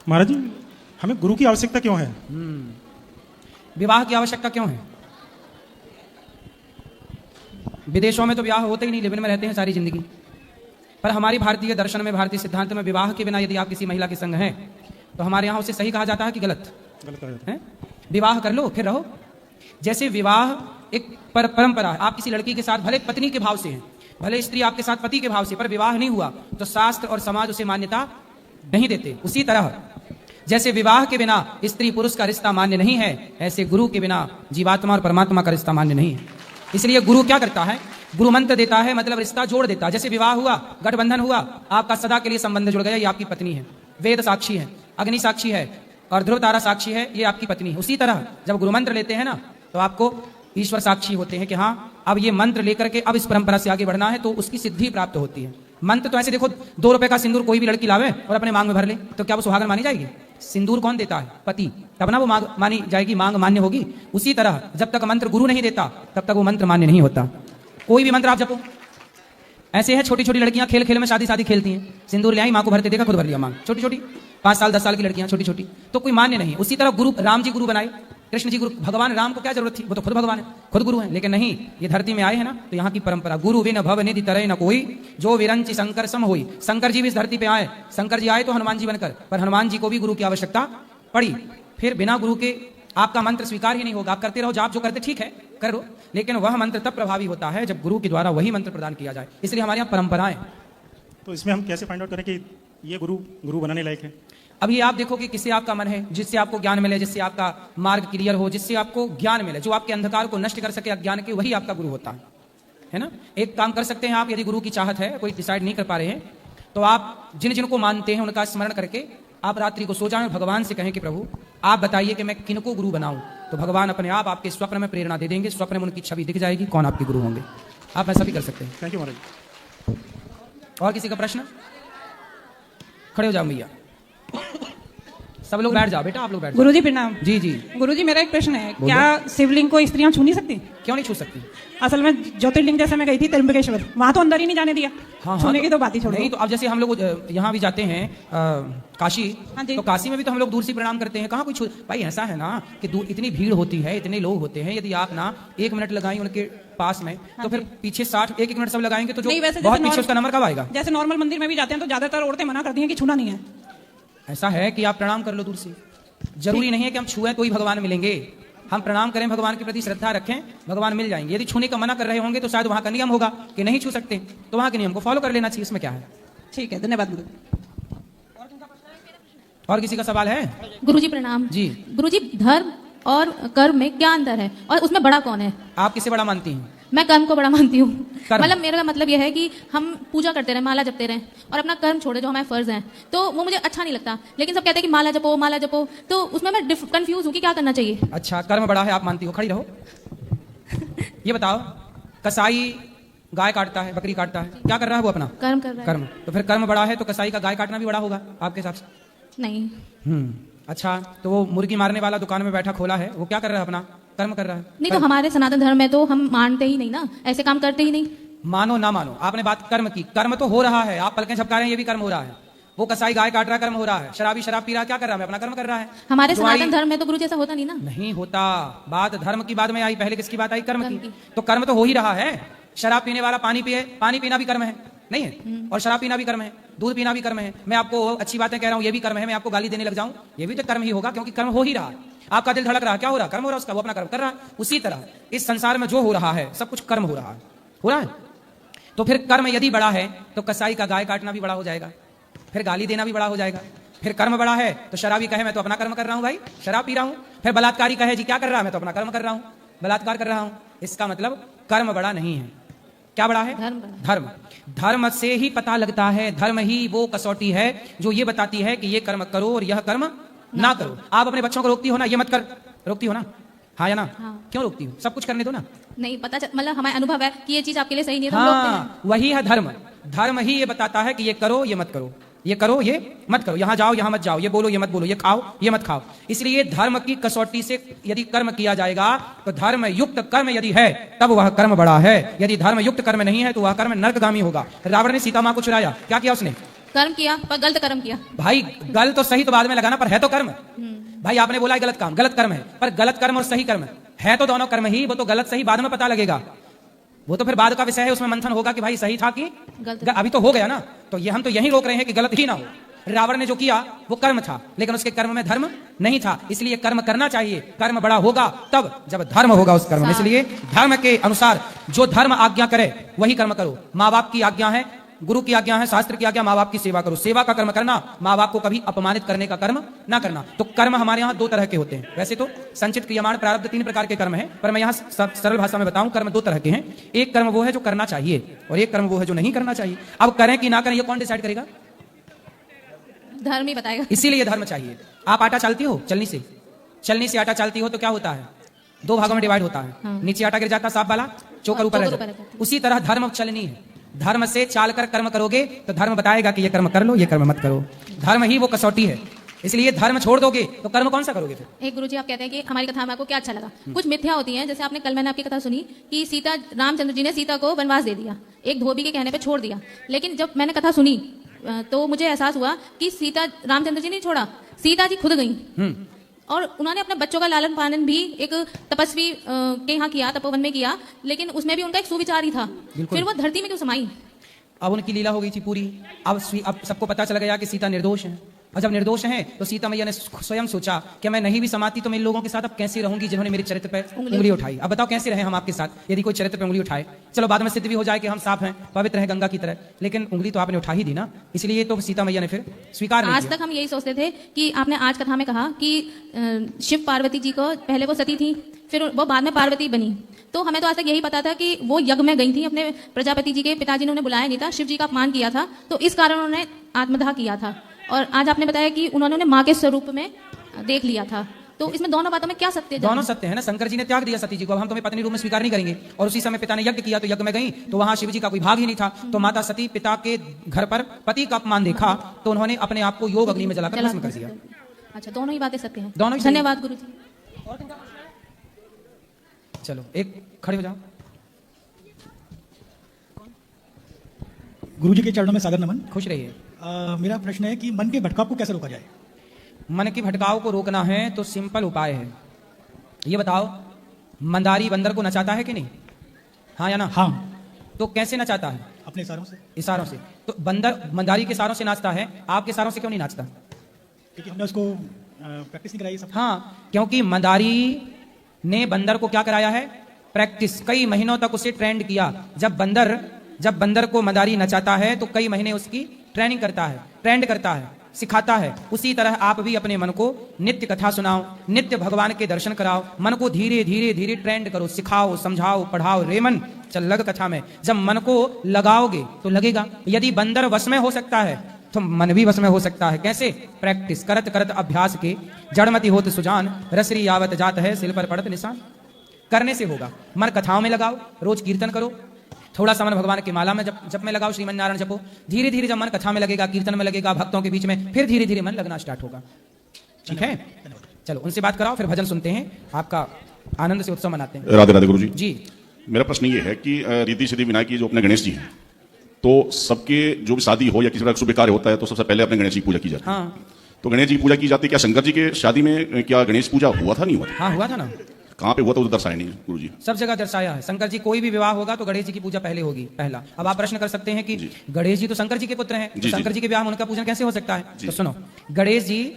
महाराज जी, हमें गुरु की आवश्यकता क्यों है? विवाह की आवश्यकता क्यों है? विदेशों में तो विवाह होते ही नहीं, लिव इन में रहते हैं सारी जिंदगी। पर हमारी भारतीय दर्शन में, भारतीय सिद्धांत में विवाह के बिना यदि आप किसी महिला के संग हैं तो हमारे यहाँ उसे सही कहा जाता है कि गलत कहा जाता है? विवाह कर लो फिर रहो। जैसे विवाह एक परंपरा है, आप किसी लड़की के साथ भले पत्नी के भाव से हैं, भले स्त्री आपके साथ पति के भाव से, पर विवाह नहीं हुआ तो शास्त्र और समाज उसे मान्यता नहीं देते। उसी तरह जैसे विवाह के बिना स्त्री पुरुष का रिश्ता मान्य नहीं है, ऐसे गुरु के बिना जीवात्मा और परमात्मा का रिश्ता मान्य नहीं है। इसलिए गुरु क्या करता है? गुरु मंत्र देता है, मतलब रिश्ता जोड़ देता है। जैसे विवाह हुआ, गठबंधन हुआ, आपका सदा के लिए संबंध जुड़ गया, ये आपकी पत्नी है। वेद साक्षी है, अग्नि साक्षी है और ध्रुव तारा साक्षी है, ये आपकी पत्नी है। उसी तरह जब गुरु मंत्र लेते हैं ना, तो आपको ईश्वर साक्षी होते हैं कि हाँ, अब ये मंत्र लेकर के अब इस परंपरा से आगे बढ़ना है, तो उसकी सिद्धि प्राप्त होती है। मंत्र तो ऐसे देखो, 2 रुपए का सिंदूर कोई भी लड़की लावे और अपने मांग में भर ले, तो क्या वो सुहागन मानी जाएगी? सिंदूर कौन देता है? पति, तब ना वो मांग मानी जाएगी, मांग मान्य होगी। उसी तरह जब तक मंत्र गुरु नहीं देता तब तक वो मंत्र मान्य नहीं होता। कोई भी मंत्र आप जपो। ऐसे है, छोटी छोटी लड़कियां खेल खेल में शादी खेलती हैं, सिंदूर ले आई, मां को भरते देखा, खुद भर लिया मांग। छोटी छोटी 5 साल 10 साल की लड़कियां, छोटी छोटी, तो कोई मान्य नहीं। उसी तरह गुरु, राम जी गुरु बनाए, कृष्ण जी गुरु, भगवान राम को क्या जरूरत थी? वो तो खुद भगवान है, खुद गुरु है। लेकिन नहीं, ये धरती में आए हैं ना, तो यहाँ की परंपरा गुरु बिन भव निधि तरय न कोई, जो विरंचि शंकर सम होई। शंकर जी भी इस धरती पे आए, शंकर जी आए तो हनुमान जी बनकर, पर हनुमान जी को भी गुरु की आवश्यकता पड़ी। फिर बिना गुरु के आपका मंत्र स्वीकार ही नहीं होगा। आप करते रहो जाप, जो करते ठीक है करो, लेकिन वह मंत्र तब प्रभावी होता है जब गुरु के द्वारा वही मंत्र प्रदान किया जाए। इसलिए हमारे यहाँ परंपराएं। तो इसमें हम कैसे फाइंड आउट करें कि ये गुरु बनाने लायक है? अब ये आप देखो कि किससे आपका मन है, जिससे आपको ज्ञान मिले, जिससे आपका मार्ग क्लियर हो, जिससे आपको ज्ञान मिले, जो आपके अंधकार को नष्ट कर सके अज्ञान के, वही आपका गुरु होता है ना। एक काम कर सकते हैं आप, यदि गुरु की चाहत है, कोई डिसाइड नहीं कर पा रहे हैं, तो आप जिन जिनको मानते हैं उनका स्मरण करके आप रात्रि को सो जाएं और भगवान से कहें कि प्रभु आप बताइए कि मैं किनको गुरु बनाऊं, तो भगवान अपने आप आपके स्वप्न में प्रेरणा दे देंगे। स्वप्न में उनकी छवि दिख जाएगी, कौन आपके गुरु होंगे। आप ऐसा भी कर सकते हैं। थैंक यू महाराज। और किसी का प्रश्न? खड़े हो जाओ भैया, सब लोग बैठ जाओ बेटा, आप लोग बैठ जाओ। गुरुजी प्रणाम। जी जी। गुरुजी मेरा एक प्रश्न है, क्या शिवलिंग को स्त्रियां छू नहीं सकती? क्यों नहीं छू सकती? असल में ज्योतिर्लिंग जैसे मैं गई थी त्र्यंबकेश्वर, वहां तो अंदर ही नहीं जाने दिया। हाँ, छूने की तो बात ही छोड़ो। नहीं, तो अब जैसे हम लोग यहाँ भी जाते हैं काशी, हाँ जी। तो काशी में भी तो हम लोग दूर से प्रणाम करते हैं। कहाँ कोई छू? भाई ऐसा है ना कि दूर इतनी भीड़ होती है, इतने लोग होते हैं, यदि आप ना 1 मिनट लगाएं उनके पास में, तो फिर पीछे 60 एक मिनट सब लगाएंगे तो जो बहुत पीछे उसका नंबर कब आएगा? जैसे नॉर्मल मंदिर में भी जाते हैं तो ज्यादातर औरतें मना करती हैं कि छूना नहीं है। ऐसा है कि आप प्रणाम कर लो दूर से, जरूरी नहीं है कि हम छुएं तो ही भगवान मिलेंगे। हम प्रणाम करें, भगवान के प्रति श्रद्धा रखें, भगवान मिल जाएंगे। यदि छूने का मना कर रहे होंगे तो शायद वहां का नियम होगा कि नहीं छू सकते, तो वहां के नियम को फॉलो कर लेना चाहिए, इसमें क्या है। ठीक है, धन्यवाद गुरु। और किसी का सवाल है? गुरुजी प्रणाम। जी। गुरुजी, धर्म और कर्म में क्या अंतर है और उसमें बड़ा कौन है? आप किसे बड़ा मानती हैं? मैं कर्म को बड़ा मानती हूँ। कर्म। मतलब मेरा मतलब यह है कि हम पूजा करते रहे, माला जपते रहे और अपना कर्म छोड़े जो हमारे फर्ज हैं, तो वो मुझे अच्छा नहीं लगता। लेकिन सब कहते हैं कि माला जपो, तो उसमें मैं कंफ्यूज हूँ कि क्या करना चाहिए। अच्छा, कर्म बड़ा है आप मानती हो, खड़ी रहो। ये बताओ, कसाई गाय काटता है, बकरी काटता है, क्या कर रहा है वो? अपना कर्म कर रहा है। कर्म। तो फिर कर्म बड़ा है तो कसाई का गाय काटना भी बड़ा होगा आपके हिसाब से? नहीं। अच्छा, तो वो मुर्गी मारने वाला दुकान में बैठा खोला है, वो क्या कर रहा है? अपना कर्म कर रहा है। नहीं, तो हमारे सनातन धर्म में तो हम मानते ही नहीं ना, ऐसे काम करते ही नहीं। मानो ना मानो, आपने बात कर्म की, कर्म तो हो रहा है, आप पलकें झपका रहे हैं, ये भी कर्म हो रहा है। वो कसाई गाय काट रहा है, कर्म हो रहा है। शराबी शराब पी रहा है, क्या कर रहा है? अपना कर्म कर रहा है। हमारे सनातन धर्म में तो गुरु जैसा होता नहीं ना। नहीं होता। बात धर्म की बाद में आई, पहले किसकी बात आई? कर्म की। तो कर्म तो हो ही रहा है। शराब पीने वाला पानी पिए, पानी पीना भी कर्म है, नहीं है? और शराब पीना भी कर्म है, दूध पीना भी कर्म है। मैं आपको अच्छी बातें कह रहा हूँ, ये भी कर्म है। मैं आपको गाली देने लग जाऊं, ये भी तो कर्म ही होगा, क्योंकि कर्म हो ही रहा है। आपका दिल धड़क रहा है, क्या हो रहा है? कर्म हो रहा है उसका, वो अपना कर्म कर रहा है। उसी तरह इस संसार में जो हो रहा है सब कुछ कर्म हो रहा है, हो रहा है। तो फिर कर्म यदि बड़ा है तो कसाई का गाय काटना भी बड़ा हो जाएगा, फिर गाली देना भी बड़ा हो जाएगा। फिर कर्म बड़ा है तो शराबी कहे मैं तो अपना कर्म कर रहा हूँ भाई, शराब पी रहा हूँ। फिर बलात्कारी कहे जी क्या कर रहा है? मैं तो अपना कर्म कर रहा हूँ, बलात्कार कर रहा हूँ। इसका मतलब कर्म बड़ा नहीं है। क्या बड़ा है? धर्म बड़ा। धर्म। धर्म से ही पता लगता है, धर्म ही वो कसौटी है जो ये बताती है कि ये कर्म करो और यह कर्म ना करो। आप अपने बच्चों को रोकती हो ना, ये मत कर, रोकती हो ना? हाँ या ना? हाँ। क्यों रोकती हो? सब कुछ करने दो ना। नहीं पता, मतलब हमारा अनुभव है कि ये चीज आपके लिए सही नहीं है, तो हम रोकते हैं। हाँ, वही है धर्म। धर्म ही ये बताता है कि ये करो, ये मत करो, ये करो, ये मत करो, यहाँ जाओ, यहाँ मत जाओ, ये बोलो, ये मत बोलो, ये खाओ, ये मत खाओ। इसलिए धर्म की कसौटी से यदि कर्म किया जाएगा तो धर्म युक्त कर्म यदि है तब वह कर्म बड़ा है। यदि धर्म युक्त कर्म नहीं है तो वह कर्म नरकगामी होगा। रावण ने सीता मां को चुराया, क्या किया उसने? कर्म किया पर गलत कर्म किया। भाई गल तो सही तो बाद में लगाना, पर है तो कर्म। भाई आपने बोला है गलत काम, गलत कर्म है, पर गलत कर्म और सही कर्म है तो दोनों कर्म ही। वो तो गलत सही बाद में पता लगेगा, वो तो फिर बाद का विषय है, उसमें मंथन होगा कि भाई सही था कि गलत। अभी तो हो गया ना। तो ये हम तो यही रोक रहे हैं कि गलत ही ना हो। रावण ने जो किया वो कर्म था, लेकिन उसके कर्म में धर्म नहीं था, इसलिए कर्म करना चाहिए। कर्म बड़ा होगा तब जब धर्म होगा उस कर्म में। इसलिए धर्म के अनुसार जो धर्म आज्ञा करे वही कर्म करो। माँ बाप की आज्ञा है, गुरु की आज्ञा है, शास्त्र की आज्ञा, माँ बाप की सेवा करो। सेवा का कर्म करना, माँ बाप को कभी अपमानित करने का कर्म ना करना। तो कर्म हमारे यहाँ दो तरह के होते हैं। वैसे तो संचित, क्रियमाण, प्रारब्ध 3 प्रकार के कर्म हैं, पर मैं यहाँ सरल भाषा में बताऊं, कर्म 2 तरह के हैं। एक कर्म वो है जो करना चाहिए और एक कर्म वो है जो नहीं करना चाहिए। अब करें कि ना करें ये कौन डिसाइड करेगा? धर्म ही बताएगा। इसीलिए धर्म चाहिए। आप आटा चालती हो चलनी से आटा चालती हो तो क्या होता है? 2 भागों में डिवाइड होता है। हाँ। नीचे आटा गिर जाता, साफ वाला चोकर ऊपर रह चोकर ऊपर जाता। रह जाता। उसी तरह धर्म चलनी है। धर्म से चालकर कर्म करोगे तो धर्म बताएगा कि ये कर्म कर लो, ये कर्म मत करो। धर्म ही वो कसौटी है। इसलिए धर्म छोड़ दोगे तो कर्म कौन सा करोगे फिर? एक गुरुजी आप कहते हैं कि हमारी कथा में आपको क्या अच्छा लगा। कुछ मिथ्या होती हैं, जैसे आपने कल मैंने आपकी कथा सुनी कि सीता, रामचंद्र जी ने सीता को वनवास दे दिया, एक धोबी के कहने पे छोड़ दिया। लेकिन जब मैंने कथा सुनी तो मुझे एहसास हुआ कि सीता, रामचंद्र जी नहीं छोड़ा, सीता जी खुद गई और उन्होंने अपने बच्चों का लालन पालन भी एक तपस्वी के यहाँ किया, तपोवन में किया, लेकिन उसमें भी उनका एक सुविचार ही था। फिर वो धरती में क्यों समाई? अब उनकी लीला हो गई थी पूरी। अब सबको पता चल गया कि सीता निर्दोष है, और जब निर्दोष है तो सीता मैया ने स्वयं सोचा कि मैं नहीं भी समाती तो मैं इन लोगों के साथ अब कैसे रहूंगी जिन्होंने मेरे चरित्र पर उंगली उठाई। अब बताओ कैसे रहे हम आपके साथ यदि कोई चरित्र पर उंगली उठाए? चलो बाद में सिद्ध भी हो जाए कि हम साफ हैं, पवित्र हैं गंगा की तरह, लेकिन उंगली तो आपने उठा ही दी ना। इसलिए तो सीता मैया ने फिर स्वीकार नहीं आज तक हम यही सोचते थे कि आपने आज कथा में कहा कि शिव पार्वती जी को पहले वो सती थी, फिर वो बाद में पार्वती बनी। तो हमें तो आज तक यही पता था कि वो यज्ञ में गई थी, अपने प्रजापति जी के पिताजी ने उन्हें बुलाया नहीं था, शिव जी का अपमान किया था, तो इस कारण उन्होंने आत्मदाह किया था। और आज आपने बताया कि उन्होंने उन्हें माँ के स्वरूप में देख लिया था। तो इसमें दोनों बातों में क्या सत्य है? दोनों सत्य है ना। शंकर जी ने त्याग दिया सती जी को, अब हम तुम्हें पत्नी रूप में स्वीकार नहीं करेंगे। और उसी समय पिता ने यज्ञ किया तो यज्ञ में गई तो वहां शिव जी का कोई भाग ही नहीं था। तो माता सती पिता के घर पर पति का अपमान देखा तो उन्होंने अपने आप को योग अग्नि में जलाकर भस्म कर दिया। अच्छा, दोनों ही बातें सत्य हैं। दोनों ही सही। धन्यवाद गुरु जी। चलो एक खड़े हो जाओ। गुरुजी के चरणों में सादर नमन। खुश रहिए। मेरा प्रश्न है कि मन के भटकाव को कैसे रोका जाए? मन के भटकाव को रोकना है तो सिंपल उपाय है। ये बताओ, मंदारी बंदर को नचाता है कि नहीं? हाँ या ना? हाँ। तो कैसे नचाता है? अपने इशारों से। इशारों से। तो बंदर मंदारी के इशारों से नाचता है, आपके इशारों से क्यों नहीं नाचता? क्योंकि हमने उसको प्रैक्टिस नहीं कराई सब। हाँ, क्योंकि मंदारी ने बंदर को क्या कराया है? प्रैक्टिस। कई महीनों तक उसे ट्रेंड किया। जब बंदर को मंदारी नचाता है तो कई महीने उसकी ट्रेनिंग करता है, ट्रेंड करता है, सिखाता है। उसी तरह आप भी अपने मन को नित्य कथा सुनाओ, नित्य भगवान के दर्शन कराओ, मन को धीरे धीरे धीरे ट्रेंड करो, सिखाओ, समझाओ, पढ़ाओ। रे मन चल लग कथा में। जब मन को लगाओगे तो लगेगा। यदि बंदर वश में हो सकता है तो मन भी वश में हो सकता है। कैसे? प्रैक्टिस करत करत अभ्यास के जड़मति होत सुजान, रसरी यावत जात है सिल पर पड़त निशान। करने से होगा। मन कथाओं में लगाओ, रोज कीर्तन करो, थोड़ा सा मन भगवान की माला में जप में लगाओ, श्रीमन नारायण जपो। धीरे धीरे जब मन कथा में लगेगा, कीर्तन में लगेगा, भक्तों के बीच में, फिर धीरे धीरे मन लगना स्टार्ट होगा। ठीक है? चलो उनसे बात कराओ, फिर भजन सुनते हैं, आपका आनंद से उत्सव मनाते हैं। राधे राधे गुरुजी। जी, मेरा प्रश्न ये है कि रिद्धि सिद्धि विनायक की जो अपने गणेश जी हैं, तो सबके जो भी शादी हो या किसी प्रकार का शुभ कार्य होता है तो सबसे पहले अपने गणेश जी की पूजा की जाती है। हाँ। तो गणेश जी की पूजा की जाती है। क्या शंकर जी के शादी में क्या गणेश पूजा हुआ था, नहीं हुआ था? हाँ, हुआ था ना। कहाँ पे हुआ था उधर दर्शाया नहीं गुरु जी? सब जगह दर्शाया है। शंकर जी कोई भी विवाह होगा तो गणेश जी की पूजा पहले होगी, पहला। अब आप प्रश्न कर सकते हैं कि गणेश जी तो शंकर जी के पुत्र हैं, तो शंकर जी के विवाह में उनका पूजन कैसे हो सकता है? तो सुनो, गणेश जी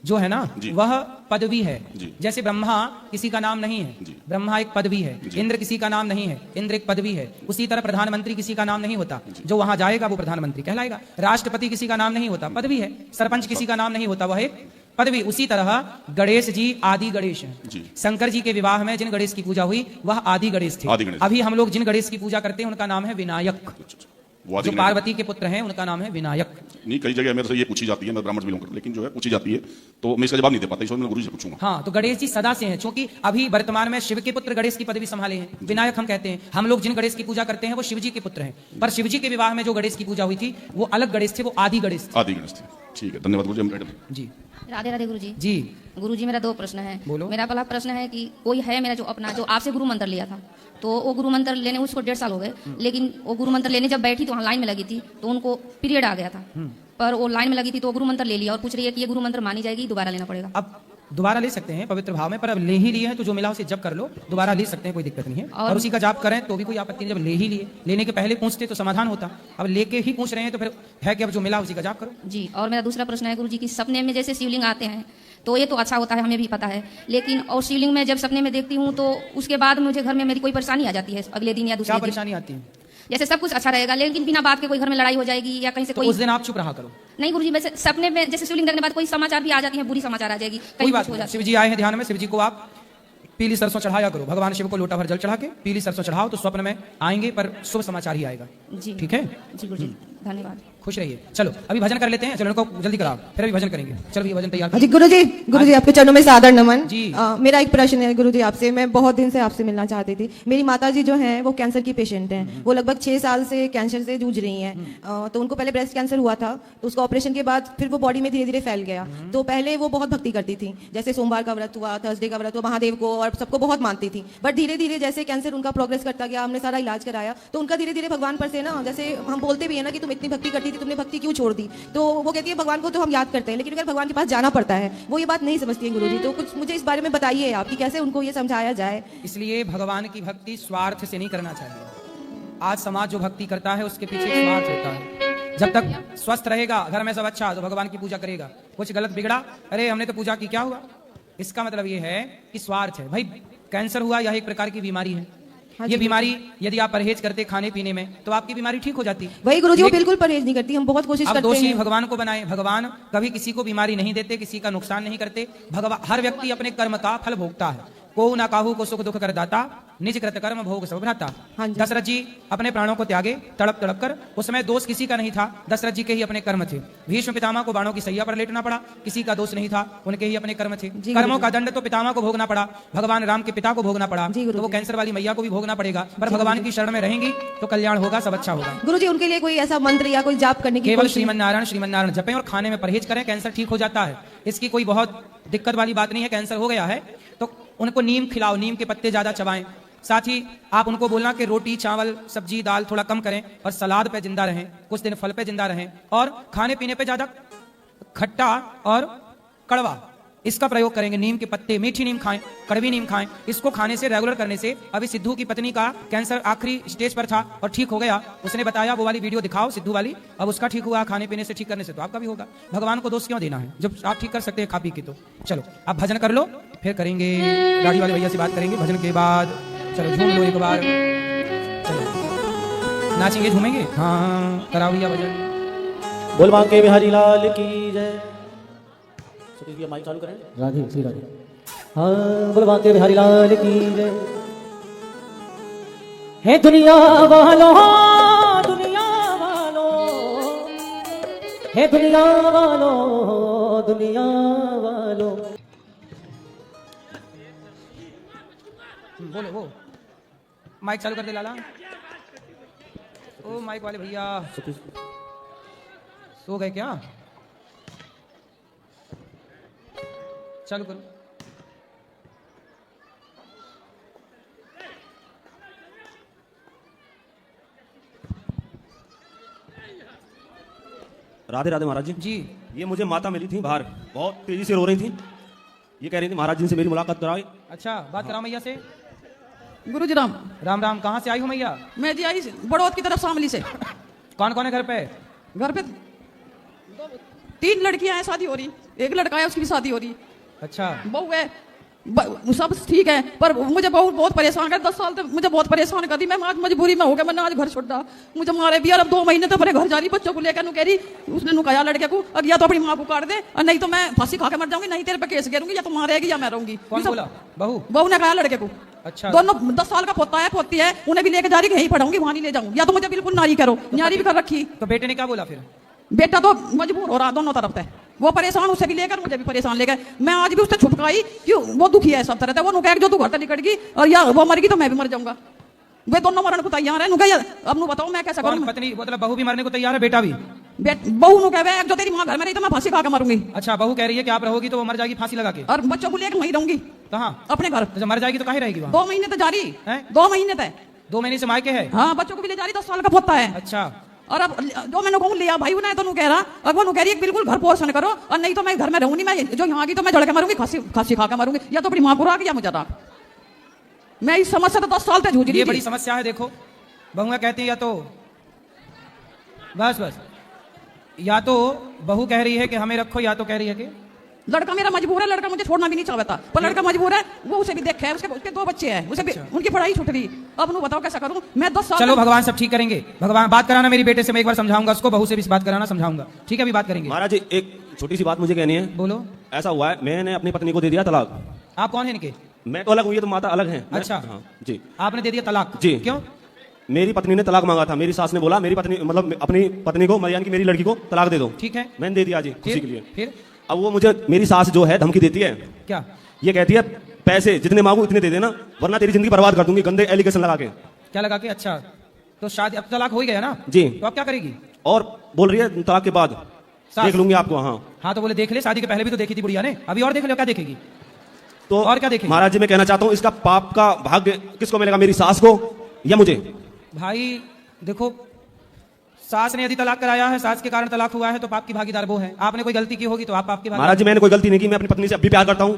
जो है ना वह पदवी है। जैसे ब्रह्मा किसी का नाम नहीं है, ब्रह्मा एक पदवी है। इंद्र किसी का नाम नहीं है, इंद्र एक पदवी है। उसी तरह प्रधानमंत्री किसी का नाम नहीं होता, जो वहां जाएगा वो प्रधानमंत्री कहलाएगा। राष्ट्रपति किसी का नाम नहीं होता, पदवी है। सरपंच किसी का नाम नहीं होता, वह एक पदवी। उसी तरह गणेश जी आदि गणेश हैं। शंकर जी के विवाह में जिन गणेश की पूजा हुई वह आदि गणेश थे। अभी हम लोग जिन गणेश की पूजा करते हैं उनका नाम है विनायक। जो पार्वती के पुत्र हैं उनका नाम है विनायक। नहीं, कई जगह मेरे से ये पूछी जाती है, मैं ब्राह्मण बिलोंग करता, लेकिन जो है पूछी जाती है तो मैं इसका जवाब नहीं दे पाता, इसलिए मैं गुरु जी से पूछूंगा। हाँ, तो गणेश जी सदा से हैं, क्योंकि अभी वर्तमान में शिव के पुत्र गणेश की पदवी संभाले हैं, विनायक हम कहते हैं। हम लोग जिन गणेश की पूजा करते हैं वो शिव जी के पुत्र हैं, पर शिव जी के विवाह में जो गणेश की पूजा हुई थी वो अलग गणेश थे, वो आदि गणेश थे। आदि गणेश थे। ठीक है, धन्यवाद गुरुजी। मैडम जी राधे राधे गुरुजी। जी गुरुजी मेरा 2 प्रश्न है। बोलो। मेरा पहला प्रश्न है कि कोई है मेरा जो अपना जो आपसे गुरु मंत्र लिया था, तो वो गुरु मंत्र लेने उसको 1.5 साल हो गए, लेकिन वो गुरु मंत्र लेने जब बैठी तो वहाँ लाइन में लगी थी तो उनको पीरियड आ गया था, पर वो लाइन में लगी थी तो वो गुरु मंत्र ले लिया और पूछ रही है कि ये गुरु मंत्र मानी जाएगी, दोबारा लेना पड़ेगा। अब दोबारा ले सकते हैं पवित्र भाव में, पर अब ले ही लिए हैं तो जो मिला उसे जप कर लो, दोबारा ले सकते हैं, कोई दिक्कत नहीं है। और उसी का जाप करें तो भी कोई आपत्ति नहीं, जब ले ही लिए, लेने के पहले पूछते तो समाधान होता, अब लेके ही पूछ रहे हैं तो फिर है कि अब जो मिला उसी का जाप करो। जी, और मेरा दूसरा प्रश्न है गुरुजी कि सपने में जैसे शिवलिंग आते हैं तो ये तो अच्छा होता है, हमें भी पता है, लेकिन और शिवलिंग में जब सपने में देखती हूँ तो उसके बाद मुझे घर में मेरी कोई परेशानी आ जाती है अगले दिन या दूसरे क्या दिन। परेशानी आती है? जैसे सब कुछ अच्छा रहेगा लेकिन बिना बात के कोई घर में लड़ाई हो जाएगी या कहीं से तो कोई उस दिन आप चुप रहा करो। नहीं गुरुजी, वैसे सपने में जैसे शिवलिंग देखने के बाद कोई समाचार भी आ जाती है, बुरी समाचार आ जाएगी, कोई कहीं बात कुछ हो नहीं, जाता शिव जी आए हैं ध्यान में, शिव जी को आप पीली सरसों चढ़ाया करो, भगवान शिव को लोटा भर जल चढ़ा के पीली सरसों चढ़ाओ तो स्वप्न में आएंगे, पर शुभ समाचार ही आएगा। जी ठीक है, जी गुरुजी, धन्यवाद। खुश रहिए। चलो अभी भजन कर लेते हैं, चलो इनको जल्दी कराओ, फिर अभी भजन करेंगे। चलो ये भजन तैयार जी गुरुजी आपके चरणों में सादर नमन। जी। मेरा एक प्रश्न है गुरुजी आपसे, मैं बहुत दिन से आपसे मिलना चाहती थी। मेरी माताजी जो हैं वो कैंसर की पेशेंट हैं, वो लगभग 6 साल से कैंसर से जूझ रही हैं। तो उनको पहले ब्रेस्ट कैंसर हुआ था, तो उसका ऑपरेशन के बाद फिर वो बॉडी में धीरे धीरे फैल गया। तो पहले वो बहुत भक्ति करती थी, जैसे सोमवार का व्रत हुआ, थर्सडे का व्रत हुआ, महादेव को और सबको बहुत मानती थी। बट धीरे धीरे जैसे कैंसर उनका प्रोग्रेस करता गया, हमने सारा इलाज कराया, तो उनका धीरे धीरे भगवान पर से ना, जैसे हम बोलते भी है ना कि तुम इतनी भक्ति करती थी, तुमने भक्ति क्यों छोड़ दी, तो वो कहती है भगवान को तो हम याद करते हैं, लेकिन अगर भगवान के पास जाना पड़ता है वो ये बात नहीं समझती है गुरुजी। तो कुछ मुझे इस बारे में बताइए आप कि कैसे उनको ये समझाया जाए। इसलिए भगवान की भक्ति स्वार्थ से नहीं करना चाहिए। आज समाज जो भक्ति करता है उसके पीछे एक स्वार्थ होता है। जब तक स्वस्थ रहेगा, घर में सब अच्छा, तो भगवान की पूजा करेगा, कुछ गलत बिगड़ा, अरे हमने तो पूजा की, क्या हुआ? इसका मतलब ये है कि स्वार्थ है। भाई कैंसर हुआ, यह एक प्रकार की बीमारी है। ये बीमारी यदि आप परहेज करते खाने पीने में तो आपकी बीमारी ठीक हो जाती। वही गुरुजी, वो बिल्कुल परहेज नहीं करती, हम बहुत कोशिश अब करते दोषी हैं। भगवान को बनाए, भगवान कभी किसी को बीमारी नहीं देते, किसी का नुकसान नहीं करते। भगवान हर व्यक्ति अपने कर्म का फल भोगता है, को ना काहू को सुख दुख कर दाता, निज कृत कर्म भोग सब भ्राता। हाँ जी। दशरथ जी अपने प्राणों को त्यागे तड़प तड़प कर, उसमें दोष किसी का नहीं था, दशरथ जी के ही अपने कर्म थे। भीष्म पितामह को बाणों की सैया पर लेटना पड़ा, किसी का दोष नहीं था, उनके ही अपने कर्म थे। कर्मों का दंड तो पितामह को भोगना पड़ा, भगवान राम के पिता को भोगना पड़ा, तो वो कैंसर वाली मैया को भी भोगना पड़ेगा। पर भगवान की शरण में रहेंगी तो कल्याण होगा, सब अच्छा होगा। गुरुजी उनके लिए कोई ऐसा मंत्र या कोई जाप करने की केवल कोशिश- श्रीमन नारायण जपें और खाने में परहेज करें, कैंसर ठीक हो जाता है। इसकी कोई बहुत दिक्कत वाली बात नहीं है। कैंसर हो गया है तो उनको नीम खिलाओ, नीम के पत्ते ज्यादा चबाएं। साथ ही आप उनको बोलना कि रोटी चावल सब्जी दाल थोड़ा कम करें और सलाद पे जिंदा रहें, कुछ दिन फल पे जिंदा रहें, और खाने पीने पे ज्यादा खट्टा और कड़वा इसका प्रयोग करेंगे। नीम के पत्ते, मीठी नीम खाएं, कड़वी नीम खाएं। इसको खाने से, रेगुलर करने से, अभी सिद्धू की पत्नी का कैंसर आखिरी स्टेज पर था और ठीक हो गया। उसने बताया, वो वाली वीडियो दिखाओ सिद्धू वाली, अब उसका ठीक हुआ खाने पीने से, ठीक करने से, तो आपका भी होगा। भगवान को दोष क्यों देना है जब आप ठीक कर सकते हैं खा पी के। तो चलो आप भजन कर लो, फिर करेंगे गाड़ी वाले भैया से बात करेंगे भजन के बाद। चलो झूम लो एक बार, चलो नाचेंगे झूमेंगे। हाँ कराओ भैया भजन। बोल बांके बिहारी लाल की जय। सतीश भैया माइक चालू करें। राधे श्री राधे। हाँ बोल बांके बिहारी लाल की जय। हे दुनिया वालों, दुनिया वालों, हे दुनिया वालों, दुनिया वालों। बोलो वो माइक चालू कर दे लाला। ओ माइक वाले भैया सो गए क्या? चालू करो। राधे राधे महाराज जी। जी ये मुझे माता मिली थी बाहर, बहुत तेजी से रो रही थी। ये कह रही थी महाराज जी से मेरी मुलाकात कराई। अच्छा, बात कराओ मैया से। गुरुजी राम। राम राम, कहाँ से आई हो मैया? मैं जी आई बड़ौद की तरफ शामली से। कौन कौन है घर पे? घर पे 3 लड़कियां हैं, शादी हो रही, एक लड़का है उसकी भी शादी हो रही। अच्छा, बहू है, सब ठीक है, पर मुझे बहुत परेशान कर, 10 साल तक मुझे बहुत परेशान कर दी। मैं आज मजबूरी में हो गया, मैंने आज घर छोड़ दिया। मुझे मारे भी, अब 2 महीने तो अपने घर जा रही, बच्चों को लेकर कह रही, उसने कहा लड़के को, अब या तो अपनी माँ को काट दे और नहीं तो मैं फांसी खा के मर जाऊंगी, नहीं तेरे पे केस गिरूंगी, या तो मारेगी या मैं रहूंगी। कौन बोला? बहू ने कहा लड़के को। अच्छा, दोनों 10 साल का पोता है, पोती है, उन्हें भी लेके जा रही, यहीं पढ़ाऊंगी, वहां नहीं ले जाऊंगी, या तो मुझे बिल्कुल नारी करो। नारी भी कर रखी। तो बेटे ने क्या बोला फिर? बेटा तो मजबूर हो रहा, दोनों तरफ से वो परेशान, उसे भी लेकर मुझे भी परेशान लेकर। मैं आज भी उससे छुपकाई क्यों, वो दुखी है सब तरह से। वो नुकह जो तू घर से निकट गई और या वो मर गई तो मैं भी मर जाऊंगा। वे दोनों मरण को तैयार है। नुकह अब नु बताओ मैं कैसा करूं? पत्नी मतलब बहू भी मरने को तैयार है, बेटा भी? बहू नु कहवे जो तेरी माँ घर में रही तो मैं फांसी खा के मरूंगी। अच्छा, बहू कह रही है कि आप रहोगी तो वो मर जाएगी फांसी लगा के, और बच्चों को लेकर वहीं रहूंगी। कहाँ? अपने घर। तो जब मर जाएगी तो कहीं रहेगी वहाँ? 2 महीने तो जारी है, 2 महीने तक। 2 महीने से मायके है? हाँ, बच्चों को भी ले जा रही, 10 साल का पोता है। अच्छा, और अब जो मैंने कहूँ लिया भाई उन्हें तो कह रहा, अब वो कह रही है बिल्कुल घर पोषण करो, और नहीं तो मैं घर में रहूंगी, मैं जो यहाँ की तो मैं जड़ के मरूंगी, खांसी खा के मरूंगी, या तो अपनी माँ को राख या मुझे राख। मैं इस समस्या तो 10 साल तक जूझ रही थी। ये बड़ी समस्या है। देखो, बहुआ कहती है या तो बस या तो बहू कह रही है कि हमें रखो, या तो कह रही है कि लड़का मेरा मजबूर है, लड़का मुझे छोड़ना भी नहीं चाहता, पर लड़का मजबूर है, वो उसे भी देखे है, उसके 2 बच्चे हैं, उसे भी उनकी पढ़ाई छूट रही। अब नु बताओ कैसा करूं मैं? 10 साल। चलो, भगवान सब ठीक करेंगे। भगवान बात कराना मेरी बेटे से, मैं एक बार समझाऊंगा उसको, बहू से भी बात कराना, समझाऊंगा। ठीक है, अभी बात करेंगे। महाराज जी, एक छोटी सी बात मुझे कहनी है। बोलो। ऐसा हुआ है, मैंने अपनी पत्नी को दे दिया तलाक। आप कौन है इनके? मैं तो अलग हूँ, ये तो माता अलग है। अच्छा, हाँ जी। आपने दे दिया तलाक? जी। क्यों? मेरी पत्नी ने तलाक मांगा था, मेरी सास ने बोला मेरी पत्नी मतलब अपनी पत्नी को, यानी कि मेरी लड़की को तलाक दे दो। ठीक है, मैंने दे दिया जी, खुशी के लिए। फिर अब वो मुझे, मेरी सास जो है धमकी देती है। क्या? ये कहती है पैसे जितने मांगू इतने दे देना, वरना तेरी जिंदगी बर्बाद कर दूंगी, गंदे एलिगेशन लगा के। क्या लगा के? अच्छा, तो शादी, अब तलाक हो ही गया ना जी, तो अब क्या करेगी? और बोल रही है तलाक के बाद देख लूंगी आपको। हाँ तो बोले देख ले, शादी के पहले भी तो देखी थी बुढ़िया ने, अभी और देख लो, क्या देखेगी? तो और क्या देखेगी? महाराज जी, मैं कहना चाहता हूँ, इसका पाप का भाग्य किसको मिलेगा, मेरी सास को या मुझे? भाई देखो, सास ने यदि तलाक कराया है, सास के कारण तलाक हुआ है, तो पाप की भागीदार वो है। आपने कोई गलती की होगी तो आप पाप की भागीदार। महाराज जी, मैंने कोई गलती नहीं की, मैं अपनी पत्नी से अब भी प्यार करता हूँ,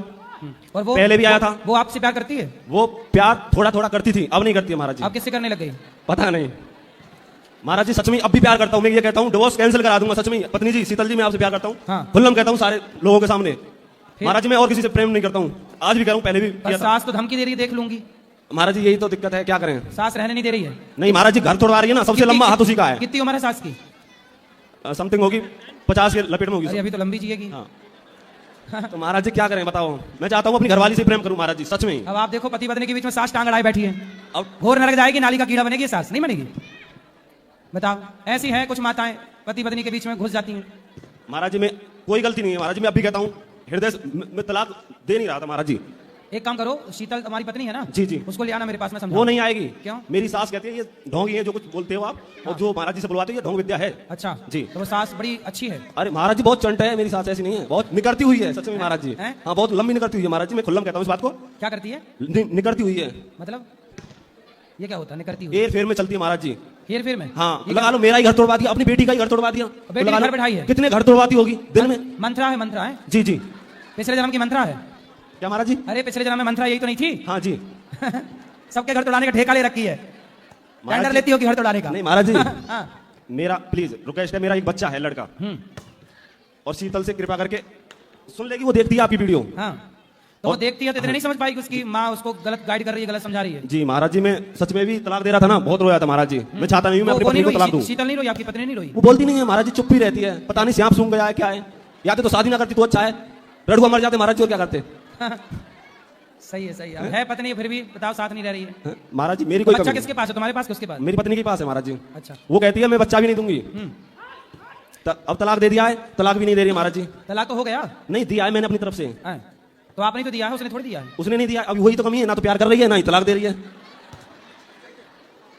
और वो पहले भी आया था। वो आपसे प्यार करती है? वो प्यार थोड़ा थोड़ा करती थी, अब नहीं करती है महाराज जी। आप किससे करने लग गई? पता नहीं महाराज जी, सच में अब भी प्यार करता हूँ। मैं ये कहता हूँ डिवोर्स कैंसिल करा दूंगा, सच में। पत्नी जी, शीतल जी, मैं आपसे प्यार करता हूँ। हाँ। खुल्लम कहता हूँ सारे लोगों के सामने। महाराज जी, मैं और किसी से प्रेम नहीं करता हूँ, आज भी कह रहा हूँ, पहले भी किया था। सास तो धमकी दे रही है, देख लूंगी। महाराज जी, यही तो दिक्कत है, क्या करें? सास रहने नहीं दे रही है? नहीं महाराज जी, घर तोड़वा रही है ना, सबसे लंबा हाथ उसी का है। कितनी उम्र है सास की? समथिंग होगी 50 के लपेट में होगी। अरे अभी तो लंबी जिएगी। हाँ। तो महाराज जी क्या करें बताओ? मैं चाहता हूँ अपनी घरवाली से प्रेम करूं महाराज जी, सच में। अब आप देखो, पति पत्नी के बीच में सास टांग अड़ाई बैठी है, अब घोर नरक जाएगी, नाली का कीड़ा बनेगी, सास नहीं बनेगी? बताओ, ऐसी है कुछ माताएं, पति पत्नी के बीच में घुस जाती हैं। महाराज जी, मैं कोई गलती नहीं है महाराज जी, मैं अभी कहता हूँ, हृदय में तलाक दे नहीं रहा था महाराज जी। एक काम करो, शीतल तुम्हारी पत्नी है ना? जी जी। उसको ले आना मेरे पास में, समझाओ। वो नहीं आएगी। क्यों? मेरी सास कहती है ये ढोंगी है, जो कुछ बोलते हो आप। और जो महाराज जी से बुलवाते हो, ये ढोंग विद्या है। अच्छा जी। तो वो सास बड़ी अच्छी है? अरे महाराज जी, बहुत चंट है मेरी सास, ऐसी नहीं है, बहुत निकलती हुई है, सच में महाराज जी। हाँ, बहुत लंबी निकलती हुई है महाराज जी, मैं खुल्लम कहता हूँ इस बात को। क्या करती है? निकलती हुई है मतलब ये क्या होता है निकलती हुई? एयर फेयर में चलती है महाराज जी। हेर फेर में? हाँ, लगा लो मेरा ही घर तोड़वा दिया, अपनी बेटी का ही घर तोड़वा दिया। बेटी घर बैठाई है? कितने घर तोड़वाती होगी दिन में? मंत्रा है, मंत्रा है। जी जी। पिछले जन्म की मंत्रा है क्या महाराज जी? अरे पिछले जन्म में मंत्रा यही तो नहीं थी? हाँ जी। सबके घर तोड़ाने का ठेका ले रखी है, टेंडर लेती हो कि घर तोड़ाने का? नहीं महाराज जी। हाँ। मेरा प्लीज रिक्वेस्ट है, मेरा एक बच्चा है लड़का, और शीतल से कृपा करके सुन लेगी, वो देखती है आपकी वीडियो। हाँ। तो वो देखती है तो इतने नहीं समझ पाई कि उसकी माँ उसको गलत गाइड कर रही है, गलत समझा रही है? जी महाराज जी, मैं सच में भी तलाक दे रहा था ना, बहुत रोया था महाराज जी। मैं चाहता नहीं हूँ मैं अपनी पत्नी को तलाक दूं। शीतल नहीं रोई? आपकी पत्नी नहीं रोई? वो बोलती नहीं है महाराज जी, चुप ही रहती है, पता नहीं सांप सूंघ गया है क्या है, या तो शादी ना करती तो अच्छा है, रड़ुआ मर जाते महाराज जी, और क्या करते? सही है, सही है। है पत्नी फिर भी बताओ साथ नहीं रह रही है? महाराज जी मेरी कोई बच्चा किसके पास है, तुम्हारे पास? किसके पास? मेरी पत्नी के पास है महाराज जी। अच्छा। वो कहती है मैं बच्चा भी नहीं दूंगी। अब तलाक दे दिया है, तलाक भी नहीं दे रही महाराज जी। तलाक तो हो गया? नहीं दिया है मैंने अपनी तरफ से। तो आपने तो दिया है, उसने थोड़ी दिया है। उसने नहीं दिया, अभी वही तो कमी है, ना तो प्यार कर रही है ना ही तलाक दे रही है।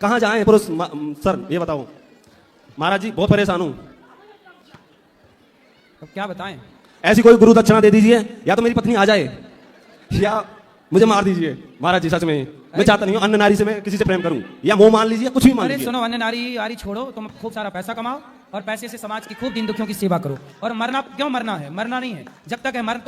कहाँ जाए पुरुष? सर ये बताओ महाराज जी, बहुत परेशान हूँ। अब क्या बताएं? ऐसी कोई गुरु दक्षिणा दे दीजिए, या तो मेरी पत्नी आ जाए या मुझे मार दीजिए महाराज जी, सच में मैं चाहता नहीं हूँ अन्य नारी से मैं किसी से प्रेम करूं, या मोह मान लीजिए, कुछ भी मान लीजिए। सुनो, अन्य नारी आरी छोड़ो, तुम खूब सारा पैसा कमाओ और पैसे से समाज की खूब दीन दुखियों की सेवा करो। और मरना क्यों? मरना है, मरना नहीं है, जब तक है मर तो